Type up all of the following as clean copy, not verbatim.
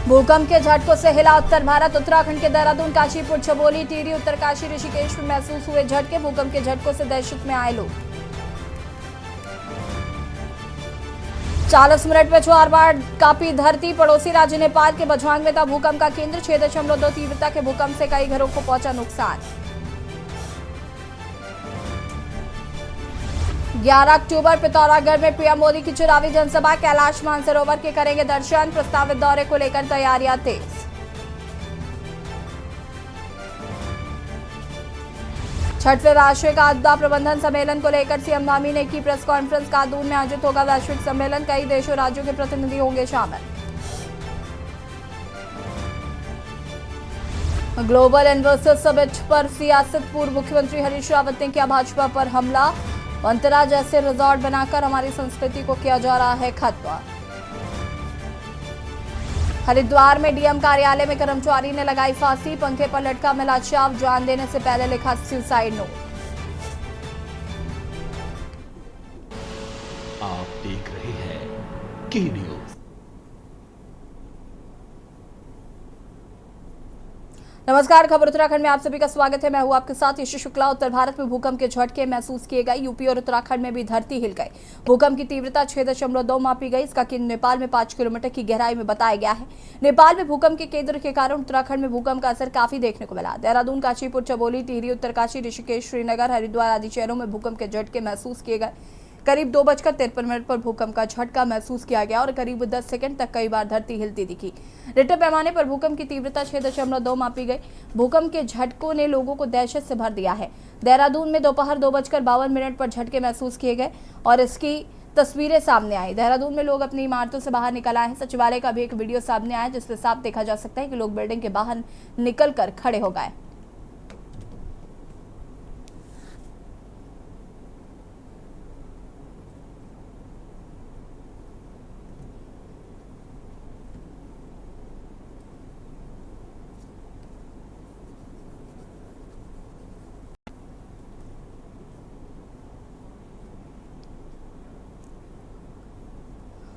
भूकंप के झटकों से हिला उत्तर भारत। उत्तराखंड के देहरादून, काशीपुर, चमोली, टिहरी, उत्तरकाशी, ऋषिकेश में महसूस हुए झटके। भूकंप के झटकों से दहशत में आए लोग। 40 मिनट में 4 बार कांपी धरती। पड़ोसी राज्य नेपाल के बझवांग में था भूकंप का केंद्र। 6.2 तीव्रता के भूकंप से कई घरों को पहुंचा नुकसान। 11 अक्टूबर पिथौरागढ़ में पीएम मोदी की चुनावी जनसभा। कैलाश मानसरोवर के करेंगे दर्शन। प्रस्तावित दौरे को लेकर तैयारियां तेज। छठवें राष्ट्रीय आपदा प्रबंधन सम्मेलन को लेकर सीएम धामी ने की प्रेस कॉन्फ्रेंस। कानून में आयोजित होगा वैश्विक सम्मेलन। कई देशों राज्यों के प्रतिनिधि होंगे शामिल। ग्लोबल इन्वेस्टर्स समिट पर सियासत। पूर्व मुख्यमंत्री हरीश रावत ने किया भाजपा पर हमला। वंतरा जैसे रिजॉर्ट बनाकर हमारी संस्कृति को किया जा रहा है खत्म। हरिद्वार में डीएम कार्यालय में कर्मचारी ने लगाई फांसी। पंखे पर लटका मिला चाव। जान देने से पहले लिखा सुसाइड नोट। आप देख रहे हैं के न्यूज। नमस्कार, खबर उत्तराखंड में आप सभी का स्वागत है। मैं हूं आपके साथ यश शुक्ला। उत्तर भारत में भूकंप के झटके महसूस किए गए। यूपी और उत्तराखंड में भी धरती हिल गई। भूकंप की तीव्रता 6.2 मापी गई। इसका केंद्र नेपाल में 5 किलोमीटर की गहराई में बताया गया है। नेपाल में भूकंप के केंद्र के कारण उत्तराखंड में भूकंप का असर काफी देखने को मिला। देहरादून, काशीपुर, चमोली, टिहरी, उत्तरकाशी, ऋषिकेश, श्रीनगर, हरिद्वार आदि शहरों में भूकंप के झटके महसूस किए गए। करीब 2:53 पर भूकंप का झटका महसूस किया गया और करीब 10 सेकंड तक कई बार धरती हिलती दिखी। रिक्टर पैमाने पर भूकंप की तीव्रता 6.2 मापी गई। भूकंप के झटकों ने लोगों को दहशत से भर दिया है। देहरादून में दोपहर 2:52 पर झटके महसूस किए गए और इसकी तस्वीरें सामने आई। देहरादून में लोग अपनी इमारतों से बाहर निकल आए हैं। सचिवालय का भी एक वीडियो सामने आया जिससे साफ देखा जा सकता है कि लोग बिल्डिंग के बाहर निकल कर खड़े हो गए।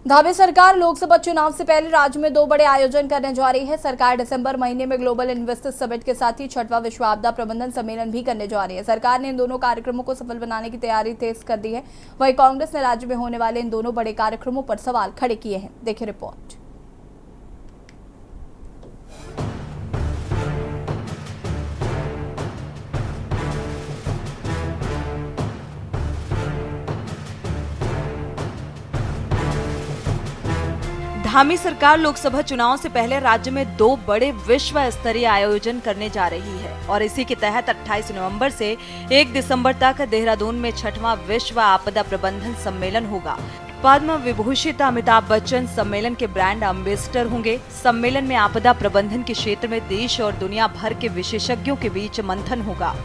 धामी सरकार लोकसभा चुनाव से पहले राज्य में 2 बड़े आयोजन करने जा रही है। सरकार दिसंबर महीने में ग्लोबल इन्वेस्टर्स समिट के साथ ही 6वां विश्व आपदा प्रबंधन सम्मेलन भी करने जा रही है। सरकार ने इन दोनों कार्यक्रमों को सफल बनाने की तैयारी तेज कर दी है। वहीं कांग्रेस ने राज्य में होने वाले इन दोनों बड़े कार्यक्रमों पर सवाल खड़े किए हैं। देखिए रिपोर्ट। धामी सरकार लोकसभा चुनाव से पहले राज्य में 2 बड़े विश्व स्तरीय आयोजन करने जा रही है और इसी के तहत 28 नवंबर से 1 दिसंबर तक देहरादून में 6वां विश्व आपदा प्रबंधन सम्मेलन होगा। पद्म विभूषित अमिताभ बच्चन सम्मेलन के ब्रांड एम्बेसडर होंगे। सम्मेलन में आपदा प्रबंधन के क्षेत्र में देश और दुनिया भर के विशेषज्ञों के बीच मंथन होगा।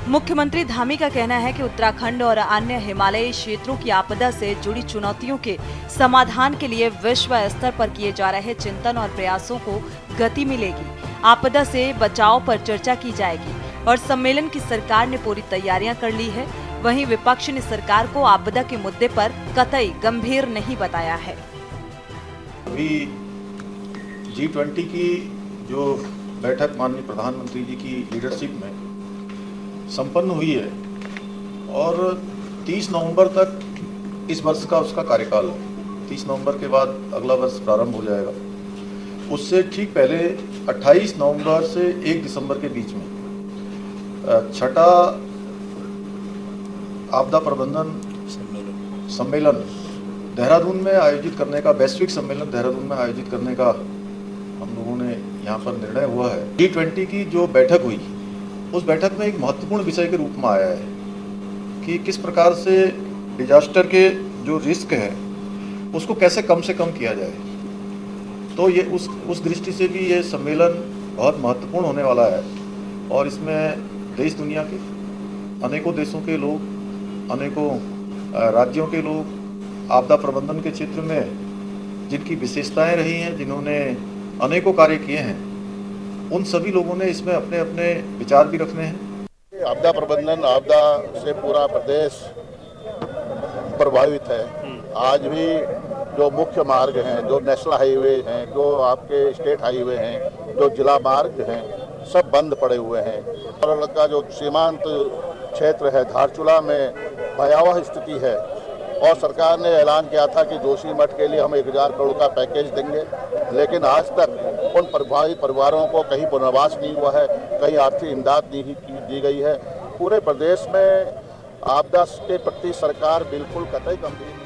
मुख्यमंत्री धामी का कहना है कि उत्तराखंड और अन्य हिमालयी क्षेत्रों की आपदा से जुड़ी चुनौतियों के समाधान के लिए विश्व स्तर पर किए जा रहे चिंतन और प्रयासों को गति मिलेगी। आपदा से बचाव पर चर्चा की जाएगी और सम्मेलन की सरकार ने पूरी तैयारियां कर ली है। वहीं विपक्ष ने सरकार को आपदा के मुद्दे पर कतई गंभीर नहीं बताया है। अभी G20 की जो बैठक माननीय प्रधानमंत्री जी की लीडरशिप में संपन्न हुई है और 30 नवंबर तक इस वर्ष का उसका कार्यकाल है। 30 नवंबर के बाद अगला वर्ष प्रारंभ हो जाएगा। उससे ठीक पहले 28 नवंबर से 1 दिसंबर के बीच में 6ठा आपदा प्रबंधन सम्मेलन देहरादून में आयोजित करने का, वैश्विक सम्मेलन देहरादून में आयोजित करने का हम लोगों ने यहाँ पर निर्णय हुआ है। G20 की जो बैठक हुई उस बैठक में एक महत्वपूर्ण विषय के रूप में आया है कि किस प्रकार से डिजास्टर के जो रिस्क है उसको कैसे कम से कम किया जाए। तो ये उस दृष्टि से भी ये सम्मेलन बहुत महत्वपूर्ण होने वाला है और इसमें देश दुनिया के अनेकों देशों के लोग, अनेकों राज्यों के लोग आपदा प्रबंधन के क्षेत्र में जिनकी विशेषताएं रही हैं, जिन्होंने अनेकों कार्य किए हैं, उन सभी लोगों ने इसमें अपने अपने विचार भी रखने हैं। आपदा प्रबंधन, आपदा से पूरा प्रदेश प्रभावित है। आज भी जो मुख्य मार्ग हैं, जो नेशनल हाईवे हैं, जो आपके स्टेट हाईवे हैं, जो जिला मार्ग हैं, सब बंद पड़े हुए हैं। और का जो सीमांत क्षेत्र है धारचूला में भयावह स्थिति है और सरकार ने ऐलान किया था कि जोशीमठ के लिए हम 1000 करोड़ का पैकेज देंगे, लेकिन आज तक उन प्रभावित परिवारों को कहीं पुनर्वास नहीं हुआ है, कहीं आर्थिक इमदाद नहीं दी गई है। पूरे प्रदेश में आपदा के प्रति सरकार बिल्कुल कतई गंभीर नहीं।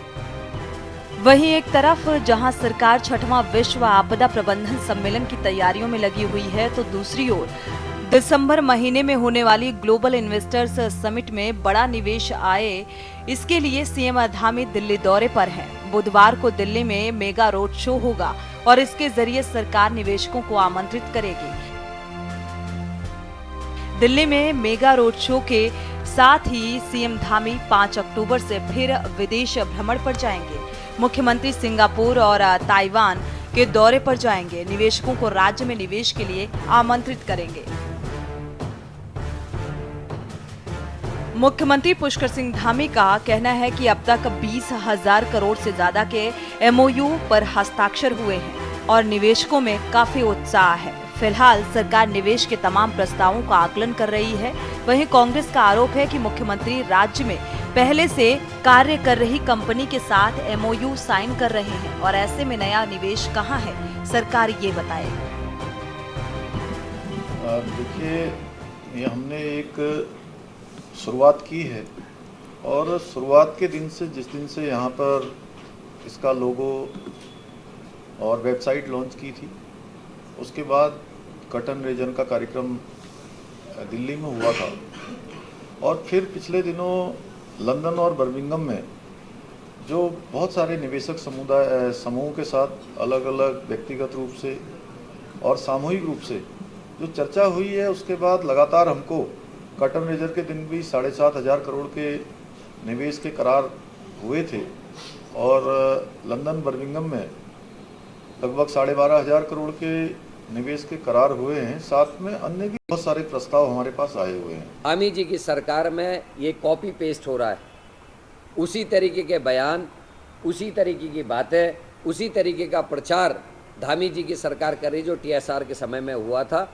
वहीं एक तरफ जहां सरकार 6वां विश्व आपदा प्रबंधन सम्मेलन की तैयारियों में लगी हुई है, तो दूसरी ओर दिसंबर महीने में होने वाली ग्लोबल इन्वेस्टर्स समिट में बड़ा निवेश आए, इसके लिए सीएम धामी दिल्ली दौरे पर हैं। बुधवार को दिल्ली में मेगा रोड शो होगा और इसके जरिए सरकार निवेशकों को आमंत्रित करेगी। दिल्ली में मेगा रोड शो के साथ ही सीएम धामी 5 अक्टूबर से फिर विदेश भ्रमण पर जाएंगे। मुख्यमंत्री सिंगापुर और ताइवान के दौरे पर जाएंगे। निवेशकों को राज्य में निवेश के लिए आमंत्रित करेंगे। मुख्यमंत्री पुष्कर सिंह धामी का कहना है कि अब तक 20,000 करोड़ से ज्यादा के एमओयू पर हस्ताक्षर हुए हैं और निवेशकों में काफी उत्साह है। फिलहाल सरकार निवेश के तमाम प्रस्तावों का आकलन कर रही है। वहीं कांग्रेस का आरोप है कि मुख्यमंत्री राज्य में पहले से कार्य कर रही कंपनी के साथ एमओयू साइन कर रहे हैं और ऐसे में नया निवेश कहां है, सरकार ये बताए। देखिए, ये हमने एक शुरुआत की है और शुरुआत के दिन से, जिस दिन से यहाँ पर इसका लोगो और वेबसाइट लॉन्च की थी, उसके बाद कर्टन रेजन का कार्यक्रम दिल्ली में हुआ था और फिर पिछले दिनों लंदन और बर्मिंघम में जो बहुत सारे निवेशक समूह के साथ अलग अलग व्यक्तिगत रूप से और सामूहिक रूप से जो चर्चा हुई है, उसके बाद लगातार हमको कर्टन रेजर के दिन भी 7,500 करोड़ के निवेश के करार हुए थे और लंदन बर्मिंघम में लगभग 12,500 करोड़ के निवेश के करार हुए हैं। साथ में अन्य भी बहुत सारे प्रस्ताव हमारे पास आए हुए हैं। धामी जी की सरकार में ये कॉपी पेस्ट हो रहा है, उसी तरीके के बयान, उसी तरीके की बातें, उसी तरीके का प्रचार धामी जी की सरकार कर रही जो टीएसआर के समय में हुआ था।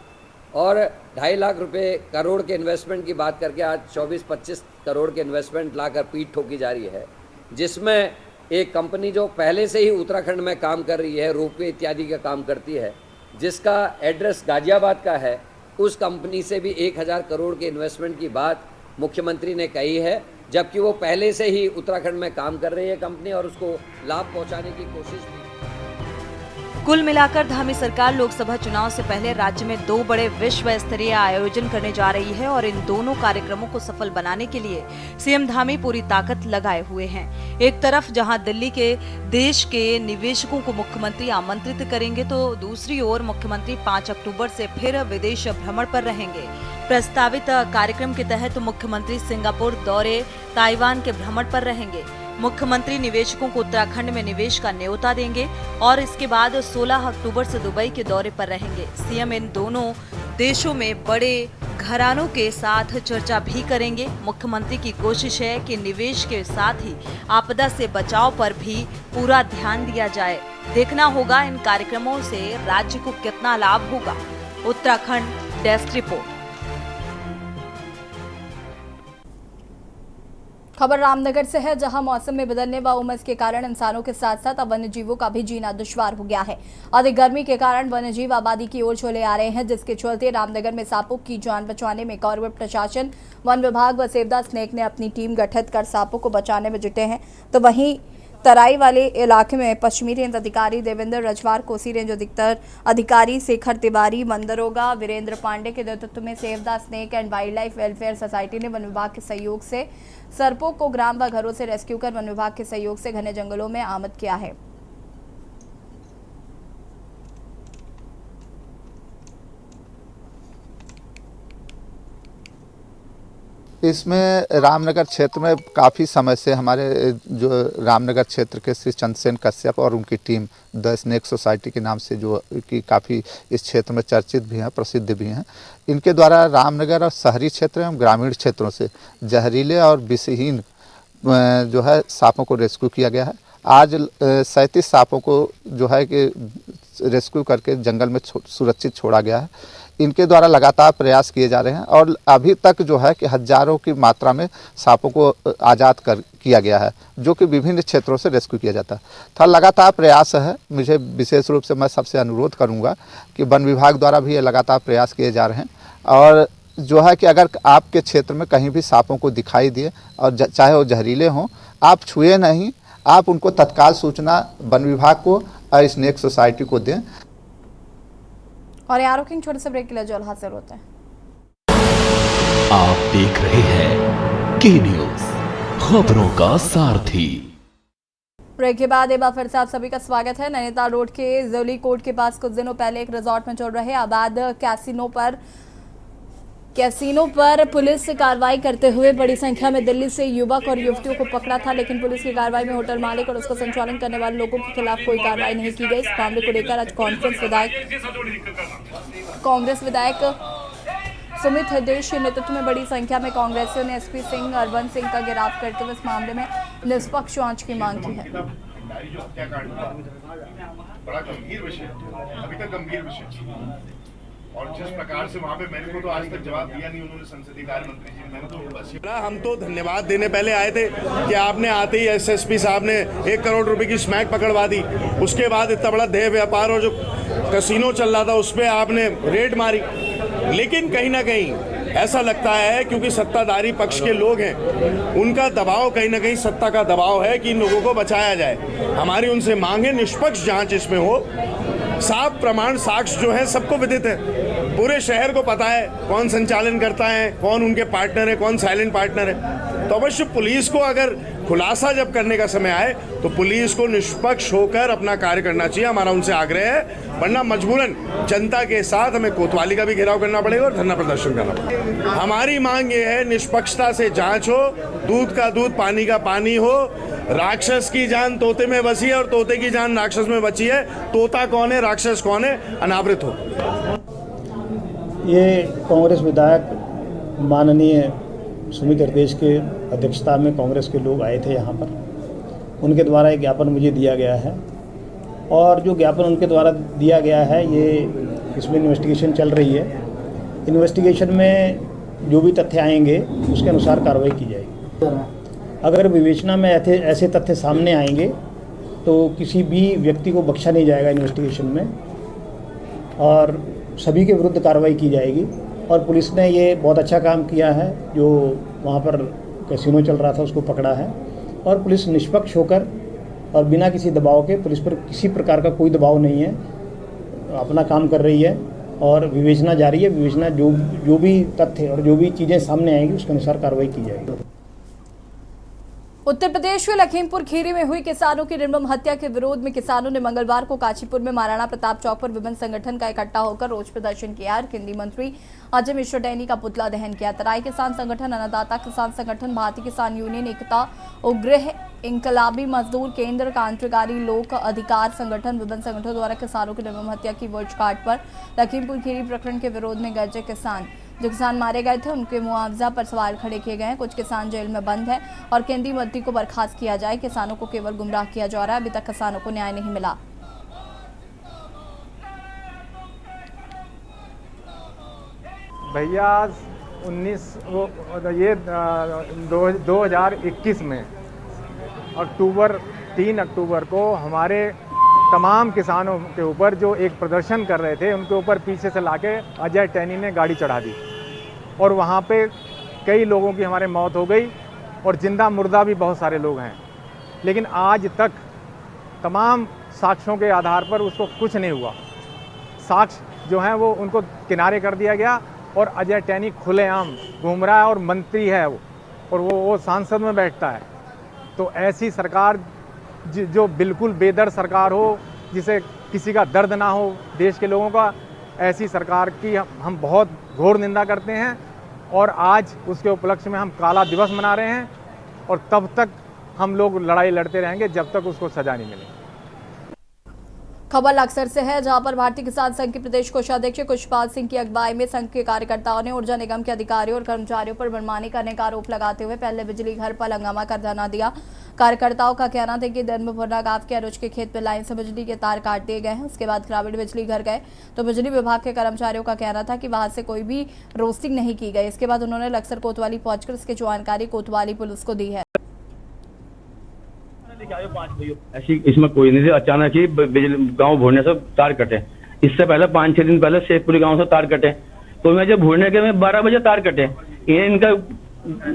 और 2.5 लाख रुपए करोड़ के इन्वेस्टमेंट की बात करके आज 24-25 करोड़ के इन्वेस्टमेंट लाकर पीठ ठोकी जा रही है, जिसमें एक कंपनी जो पहले से ही उत्तराखंड में काम कर रही है, रोपवे इत्यादि का काम करती है, जिसका एड्रेस गाजियाबाद का है, उस कंपनी से भी 1,000 करोड़ के इन्वेस्टमेंट की बात मुख्यमंत्री ने कही है, जबकि वो पहले से ही उत्तराखंड में काम कर रही है कंपनी और उसको लाभ पहुंचाने की कोशिश भी। कुल मिलाकर धामी सरकार लोकसभा चुनाव से पहले राज्य में 2 बड़े विश्व स्तरीय आयोजन करने जा रही है और इन दोनों कार्यक्रमों को सफल बनाने के लिए सीएम धामी पूरी ताकत लगाए हुए हैं। एक तरफ जहां दिल्ली के देश के निवेशकों को मुख्यमंत्री आमंत्रित करेंगे, तो दूसरी ओर मुख्यमंत्री 5 अक्टूबर से फिर विदेश भ्रमण पर रहेंगे। प्रस्तावित कार्यक्रम के तहत मुख्यमंत्री सिंगापुर दौरे, ताइवान के भ्रमण पर रहेंगे। मुख्यमंत्री निवेशकों को उत्तराखंड में निवेश का न्योता देंगे और इसके बाद 16 अक्टूबर से दुबई के दौरे पर रहेंगे। सीएम इन दोनों देशों में बड़े घरानों के साथ चर्चा भी करेंगे। मुख्यमंत्री की कोशिश है कि निवेश के साथ ही आपदा से बचाव पर भी पूरा ध्यान दिया जाए। देखना होगा इन कार्यक्रमों से राज्य को कितना लाभ होगा। Uttarakhand desk report. खबर रामनगर से है, जहां मौसम में बदलने व उमस के कारण इंसानों के साथ साथ अब वन्य जीवों का भी जीना दुश्वार हो गया है। अधिक गर्मी के कारण वन्य जीव आबादी की ओर चले आ रहे हैं, जिसके चलते रामनगर में सांपों की जान बचाने में कॉर्बेट प्रशासन, वन विभाग व सेवदा स्नेक ने अपनी टीम गठित कर सांपों को बचाने में जुटे हैं। तो वहीं तराई वाले इलाके में पश्चिमी रेंज अधिकारी देवेंद्र रजवार, कोसी रेंज अधिकारी शेखर तिवारी, मंदरोगा वीरेंद्र पांडे के नेतृत्व में save the snake and wild life welfare society ने वन विभाग के सहयोग से सर्पों को ग्राम व घरों से रेस्क्यू कर वन विभाग के सहयोग से घने जंगलों में आमद किया है। इसमें रामनगर क्षेत्र में काफ़ी समय से हमारे जो रामनगर क्षेत्र के श्री चंद्रसेन कश्यप और उनकी टीम द स्नेक सोसाइटी के नाम से जो कि काफ़ी इस क्षेत्र में चर्चित भी हैं, प्रसिद्ध भी हैं, इनके द्वारा रामनगर और शहरी क्षेत्र एवं ग्रामीण क्षेत्रों से जहरीले और विषहीन जो है सांपों को रेस्क्यू किया गया है। आज 37 सांपों को जो है कि रेस्क्यू करके जंगल में सुरक्षित छोड़ा गया है। इनके द्वारा लगातार प्रयास किए जा रहे हैं और अभी तक जो है कि हजारों की मात्रा में सांपों को आज़ाद किया गया है, जो कि विभिन्न क्षेत्रों से रेस्क्यू किया जाता है। था लगातार प्रयास है। मुझे विशेष रूप से मैं सबसे अनुरोध करूंगा कि वन विभाग द्वारा भी ये लगातार प्रयास किए जा रहे हैं और जो है कि अगर आपके क्षेत्र में कहीं भी सांपों को दिखाई दिए और चाहे वो जहरीले हों, आप छुए नहीं, आप उनको तत्काल सूचना वन विभाग को और स्नेक सोसाइटी को दें। और यारों किंग छोटे से ब्रेक के लिए जो हाजिर होते हैं। आप देख रहे हैं के न्यूज, खबरों का सारथी। ब्रेक के बाद एक बार फिर से आप सभी का स्वागत है। नैनीताल रोड के जोली कोर्ट के पास कुछ दिनों पहले एक रिजॉर्ट में चल रहे अवैध कैसीनो पर पुलिस कार्रवाई करते हुए बड़ी संख्या में दिल्ली से युवक और युवतियों को पकड़ा था, लेकिन पुलिस की कार्रवाई में होटल मालिक और उसका संचालन करने वाले लोगों के खिलाफ कोई कार्रवाई नहीं की गई। इस मामले को लेकर आज कांग्रेस विधायक सुमित हृदयेश के नेतृत्व में बड़ी संख्या में कांग्रेसियों ने एसपी सिंह अरवन सिंह का घेराव करते हुए इस मामले में निष्पक्ष जांच की मांग की है। बड़ा गंभीर विषय, अभी तक गंभीर विषय, और जिस प्रकार से वहाँ पे मैंने को तो आज तक जवाब दिया नहीं उन्होंने, संसदीय कार्य मंत्री जी, मैंने तो बस हम तो धन्यवाद देने पहले आए थे कि आपने आते ही एसएसपी साहब ने 1 करोड़ रुपए की स्मैक पकड़वा दी। उसके बाद इतना बड़ा देह व्यापार और जो कैसीनो चल रहा था उस पर आपने रेड मारी। लेकिन कहीं ना कहीं ऐसा लगता है क्योंकि सत्ताधारी पक्ष के लोग हैं, उनका दबाव कहीं ना कहीं सत्ता का दबाव है कि इन लोगों को बचाया जाए। हमारी उनसे मांग है निष्पक्ष जांच इसमें हो। साफ प्रमाण साक्ष्य जो है सबको विदित है, पूरे शहर को पता है कौन संचालन करता है, कौन उनके पार्टनर है, कौन साइलेंट पार्टनर है। तो अवश्य पुलिस को अगर खुलासा जब करने का समय आए तो पुलिस को निष्पक्ष होकर अपना कार्य करना चाहिए, हमारा उनसे आग्रह है। वरना मजबूरन जनता के साथ हमें कोतवाली का भी घेराव करना पड़ेगा और धरना प्रदर्शन करना पड़ेगा। हमारी मांग ये है निष्पक्षता से जांच हो, दूध का दूध पानी का पानी हो। राक्षस की जान तोते में बसी है और तोते की जान राक्षस में बची है। तोता कौन है, राक्षस कौन है, अनावृत हो। ये कांग्रेस विधायक माननीय सुमित हृदयेश के अध्यक्षता में कांग्रेस के लोग आए थे यहाँ पर। उनके द्वारा एक ज्ञापन मुझे दिया गया है और जो ज्ञापन उनके द्वारा दिया गया है ये इसमें इन्वेस्टिगेशन चल रही है। इन्वेस्टिगेशन में जो भी तथ्य आएंगे उसके अनुसार कार्रवाई की जाएगी। अगर विवेचना में ऐसे तथ्य सामने आएंगे तो किसी भी व्यक्ति को बख्शा नहीं जाएगा इन्वेस्टिगेशन में और सभी के विरुद्ध कार्रवाई की जाएगी। और पुलिस ने ये बहुत अच्छा काम किया है, जो वहाँ पर कैसीनो चल रहा था उसको पकड़ा है और पुलिस निष्पक्ष होकर और बिना किसी दबाव के, पुलिस पर किसी प्रकार का कोई दबाव नहीं है, अपना काम कर रही है और विवेचना जारी है। विवेचना जो भी तथ्य और जो भी चीज़ें सामने आएंगी उसके अनुसार कार्रवाई की जाएगी। उत्तर प्रदेश के लखीमपुर खीरी में हुई किसानों की निर्मम हत्या के विरोध में किसानों ने मंगलवार को काशीपुर में महाराणा प्रताप चौक पर विभिन्न संगठन का इकट्ठा होकर रोष प्रदर्शन किया और केंद्रीय मंत्री अजय मिश्रा डैनी का पुतला दहन किया। तराई किसान संगठन, अन्नदाता किसान संगठन, भारतीय किसान यूनियन, एकता उग्रह इंकलाबी मजदूर केंद्र, क्रांतिकारी लोक अधिकार संगठन, विभिन्न संगठनों द्वारा किसानों की निर्मम हत्या की वर्षगांठ पर लखीमपुर खीरी प्रकरण के विरोध में गरजे किसान। जो किसान मारे गए थे उनके मुआवजा पर सवाल खड़े किए गए हैं। कुछ किसान जेल में बंद हैं और केंद्रीय मंत्री को बर्खास्त किया जाए। किसानों को केवल गुमराह किया जा रहा है। अभी तक किसानों को न्याय नहीं मिला। भैया 2021 में 3 अक्टूबर को हमारे तमाम किसानों के ऊपर जो एक प्रदर्शन कर रहे थे उनके ऊपर पीछे से लाके अजय टैनी ने गाड़ी चढ़ा दी और वहाँ पे कई लोगों की हमारे मौत हो गई और जिंदा मुर्दा भी बहुत सारे लोग हैं। लेकिन आज तक तमाम साक्ष्यों के आधार पर उसको कुछ नहीं हुआ। साक्ष्य जो हैं वो उनको किनारे कर दिया गया और अजय टैनी खुलेआम घूम रहा है और मंत्री है वो, और वो सांसद में बैठता है। तो ऐसी सरकार जो बिल्कुल बेदर्द सरकार हो, जिसे किसी का दर्द ना हो देश के लोगों का, ऐसी सरकार की हम बहुत घोर निंदा करते हैं और आज उसके उपलक्ष्य में हम काला दिवस मना रहे हैं और तब तक हम लोग लड़ाई लड़ते रहेंगे जब तक उसको सजा नहीं मिले। खबर लक्सर से है, जहां पर भारतीय किसान संघ के प्रदेश कोषाध्यक्ष कुशपाल सिंह की अगुवाई में संघ के कार्यकर्ताओं ने ऊर्जा निगम के अधिकारियों और कर्मचारियों पर मनमानी करने का आरोप लगाते हुए पहले बिजली घर पर हंगामा कर धरना दिया। कार्यकर्ताओं का कहना था कि दिन में भुरना गांव के अनुज के खेत में लाइन से बिजली के तार काट दिए गए हैं। उसके बाद ग्रामीण बिजली घर गए तो बिजली विभाग के कर्मचारियों का कहना था कि वहां से कोई भी रोस्टिंग नहीं की गई। इसके बाद उन्होंने लक्सर कोतवाली पहुंचकर इसकी जानकारी कोतवाली पुलिस को दी है। ऐसी इसमें कोई नहीं थी, अचानक ही बिजली गांव भोरने से तार कटे। इससे पहले 5-6 दिन पहले शेखपुरी गांव से तार कटे, तो मैं जब भोरने के में 12 बजे तार कटे। ये इनका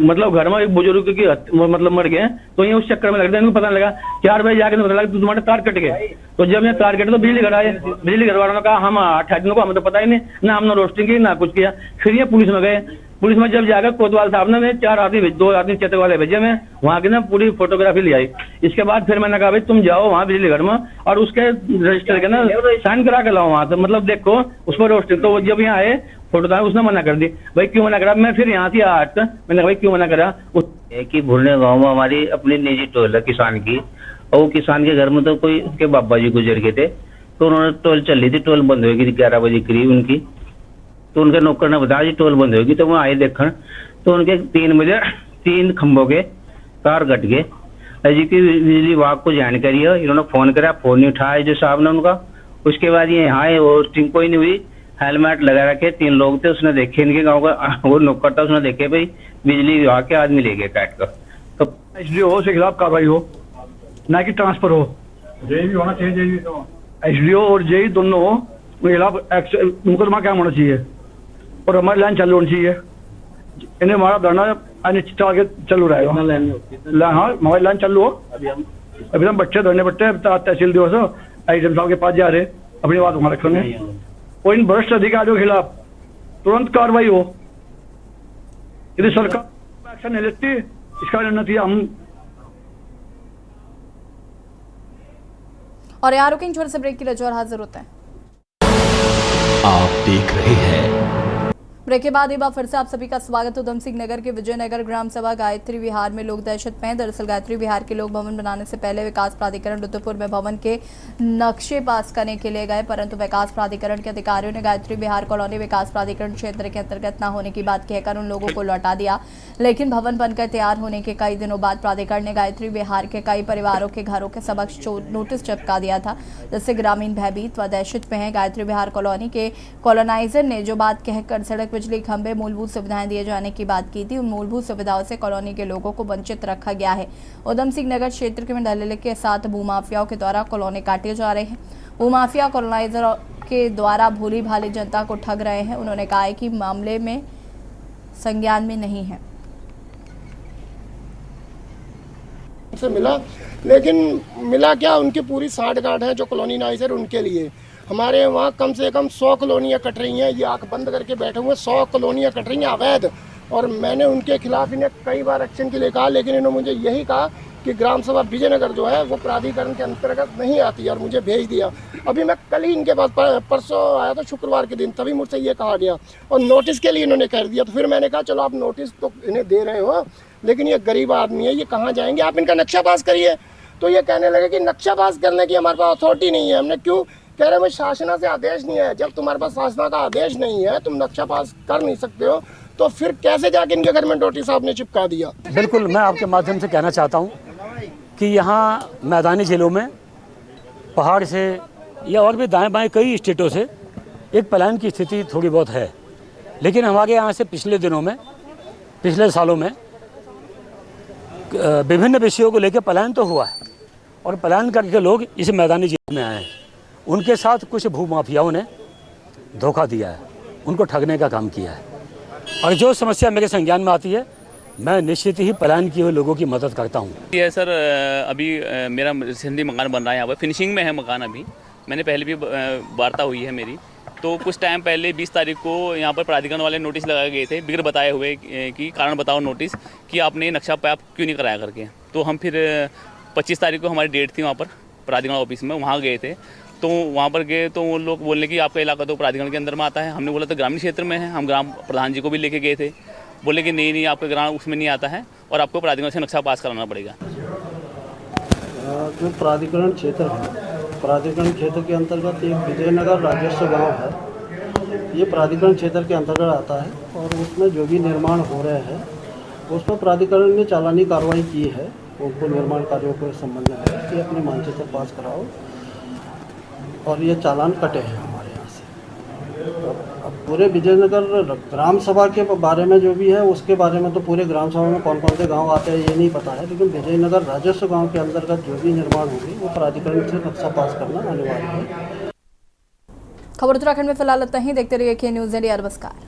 मतलब घर में एक बुजुर्ग की मतलब मर गए, तो ये उस चक्कर में लग गया। इनको पता लगा 4 बजे जाके पता लगा तुम्हारे तार कट गए। तो जब ये तार कटे तो बिजली घर आए। बिजली घर वालों ने कहा हम 8 दिनों को हमें तो पता ही नहीं, ना हमने रोस्टिंग की ना कुछ किया। फिर ये पुलिस में गए। पुलिस में जब जाकर कोतवाल साहब ने 4 आदमी 2 आदमी चेतक वाले भेजे, मैं वहाँ की ना पूरी फोटोग्राफी ले आई। इसके बाद फिर मैंने कहा भाई तुम जाओ वहाँ बिजली घर में और उसके रजिस्टर के ना साइन करा के लाओ वहाँ से, मतलब देखो उस पर रोस्टिंग। तो जब यहाँ आए फोटो था उसने मना कर दी। भाई क्यों मना करा? मैं फिर यहाँ से आया मैंने कहा भाई क्यों मना करा? कि भुरने गांव में हमारी अपनी निजी टोल है किसान की, और वो किसान के घर में तो कोई उसके बाबा जी गुजर गए थे, तो उन्होंने टोल चल रही थी, टोल बंद होगी 11 बजे करीब उनकी। तो उनके नौकर ने बताया जी टोल बंद होगी, तो वो आए देखने तो उनके 3 बजे 3 खंभों के तार कट गए। जी की बिजली विभाग को जानकारी है, इन्होंने फोन करा, फोन नहीं उठाया जो साहब ने उनका। उसके बाद ये आए और कोई नहीं हुई। हेलमेट लगा रखे 3 लोग थे, उसने देखे इनके गांव का वो नौकर था, उसने देखे भाई बिजली विभाग के आदमी ले गए काट कर। तो एसडीओ के खिलाफ कार्रवाई हो, ना कि ट्रांसफर हो। जेई भी होना चाहिए, एसडीओ और जेई दोनों हो, उनके खिलाफ मुकदमा क्या होना चाहिए और हमारी लाइन चालू होनी चाहिए। इन्हें हमारा धरना अनिश्चित आगे चालू रहेगा। हाँ हमारी लाइन चालू हो। अभी हम बच्चे धरने बच्चे तहसील दिवस आईएम साहब के पास जा रहे, अपनी बात वहाँ रखेंगे। और इन भ्रष्ट अधिकारियों के खिलाफ तुरंत कार्रवाई हो। यदि सरकार एक्शन नहीं लेती इसका नतीजा हम। और यार रुकें, छोटे से ब्रेक की रजू और हाजिर होते हैं। आप देख रहे हैं ब्रेक के बाद एक बार फिर से आप सभी का स्वागत है। उधम सिंह नगर के विजयनगर ग्राम सभा गायत्री विहार में लोग दहशत में हैं। दरअसल गायत्री विहार के लोग भवन बनाने से पहले विकास प्राधिकरण रुद्रपुर में भवन के नक्शे पास करने के लिए गए, परंतु विकास प्राधिकरण के अधिकारियों ने गायत्री विहार कॉलोनी विकास प्राधिकरण क्षेत्र के अंतर्गत न होने की बात कहकर उन लोगों को लौटा दिया। लेकिन भवन बनकर तैयार होने के कई दिनों बाद प्राधिकरण ने गायत्री विहार के कई परिवारों के घरों के समक्ष नोटिस चिपका दिया था, जिससे ग्रामीण भयभीत व दहशत में है। गायत्री विहार कॉलोनी के कॉलोनाइजर ने जो बात कहकर सड़क बिजली खंभे मूलभूत सुविधाएं दिए जाने की बात की थी, उन मूलभूत सुविधाओं से कॉलोनी के लोगों को वंचित रखा गया है। उधम सिंह नगर क्षेत्र में ढलले के साथ भूमाफियाओं के द्वारा कॉलोनी काटे जा रहे हैं। भूमाफिया कॉलोनाइजर के द्वारा भोली भाली जनता को ठग रहे हैं। उन्होंने कहा है कि मामले में संज्ञान में नहीं है। से मिला, लेकिन मिला क्या, उनकी पूरी साठगांठ है जो कॉलोनीनाइजर उनके लिए। हमारे वहाँ कम से कम 100 कॉलोनियाँ कट रही हैं, ये आंख बंद करके बैठे हुए 100 कॉलोनियाँ कट रही हैं अवैध। और मैंने उनके खिलाफ इन्हें कई बार एक्शन के लिए कहा, लेकिन इन्होंने मुझे यही कहा कि ग्राम सभा विजयनगर जो है वो प्राधिकरण के अंतर्गत नहीं आती और मुझे भेज दिया। अभी मैं कल ही इनके पास परसों आया था शुक्रवार के दिन, तभी मुझसे ये कहा गया और नोटिस के लिए इन्होंने कर दिया। तो फिर मैंने कहा चलो आप नोटिस तो इन्हें दे रहे हो, लेकिन ये गरीब आदमी है, ये कहाँ जाएंगे, आप इनका नक्शा पास करिए। तो ये कहने लगे कि नक्शा पास करने की हमारे पास अथॉरिटी नहीं है। हमने क्यों? कह रहे हैं शासना से आदेश नहीं है। जब तुम्हारे पास शासना का आदेश नहीं है, तुम नक्शा पास कर नहीं सकते हो, तो फिर कैसे जाके इनके घर में नोटिस आपने चिपका दिया? बिल्कुल, मैं आपके माध्यम से कहना चाहता हूँ कि यहाँ मैदानी जिलों में पहाड़ से या और भी दाएं बाएं कई स्टेटों से एक पलायन की स्थिति थोड़ी बहुत है, लेकिन हमारे यहाँ से पिछले दिनों में, पिछले सालों में विभिन्न विषयों को लेकर पलायन तो हुआ है और पलायन करके लोग इस मैदानी जिले में आए हैं। उनके साथ कुछ भूमाफियाओं ने धोखा दिया है, उनको ठगने का काम किया है, और जो समस्या मेरे संज्ञान में आती है मैं निश्चित ही पलायन किए हुए लोगों की मदद करता हूँ। ये सर अभी मेरा सिंधी मकान बन रहा है, यहाँ पर फिनिशिंग में है मकान। अभी मैंने पहले भी वार्ता हुई है मेरी, तो कुछ टाइम पहले 20 तारीख को यहाँ पर प्राधिकरण वाले नोटिस लगाए गए थे बिगड़ बताए हुए कि कारण बताओ नोटिस कि आपने नक्शा पैप क्यों नहीं कराया करके। तो हम फिर 25 तारीख को हमारी डेट थी वहाँ पर प्राधिकरण ऑफिस में, वहाँ गए थे। तो वहाँ पर गए तो वो लोग बोलने कि आपका इलाका तो प्राधिकरण के अंदर में आता है। हमने बोला तो ग्रामीण क्षेत्र में है। हम ग्राम प्रधान जी को भी लेके गए थे, बोले कि नहीं आपका ग्राम उसमें नहीं आता है और आपको प्राधिकरण से नक्शा पास कराना पड़ेगा। जो प्राधिकरण क्षेत्र है प्राधिकरण क्षेत्र के अंतर्गत एक विजयनगर राजस्व गांव है। ये प्राधिकरण क्षेत्र के अंतर्गत आता है और उसमें जो भी निर्माण हो रहे हैं उस पर प्राधिकरण ने चालानी कार्रवाई की है। उनको निर्माण कार्यों के संबंध में कि अपने मानचित्र पास कराओ और ये चालान कटे हैं हमारे यहाँ से। अब पूरे विजयनगर ग्राम सभा के बारे में जो भी है उसके बारे में तो पूरे ग्राम सभा में कौन कौन से गांव आते हैं ये नहीं पता है, लेकिन विजयनगर राजस्व गांव के अंतर्गत जो भी निर्माण होगी वो प्राधिकरण से नक्शा पास करना अनिवार्य है। खबर उत्तराखंड में फिलहाल इतना ही। देखते रहिए के न्यूज़ इंडिया। नमस्कार।